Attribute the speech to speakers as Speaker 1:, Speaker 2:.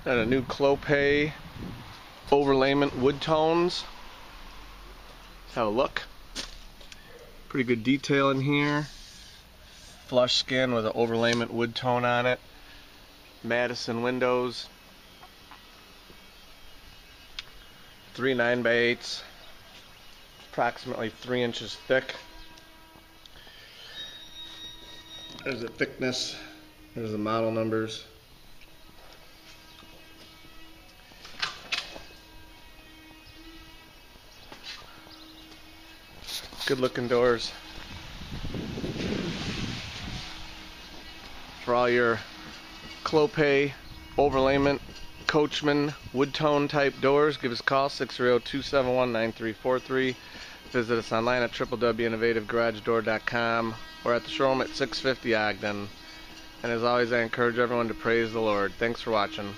Speaker 1: Got a new Clopay overlayment wood tones. Let's have a look. Pretty good detail in here. Flush skin with an overlayment wood tone on it. Madison windows. 3 9x8s. Approximately 3 inches thick. There's the thickness. There's the model numbers. Good looking doors. For all your Clopay overlayment coachman wood tone type doors, give us a call 630-271-9343. Visit us online at www.innovativegaragedoor.com or at the showroom at 650 Ogden. And as always, I encourage everyone to praise the Lord. Thanks for watching.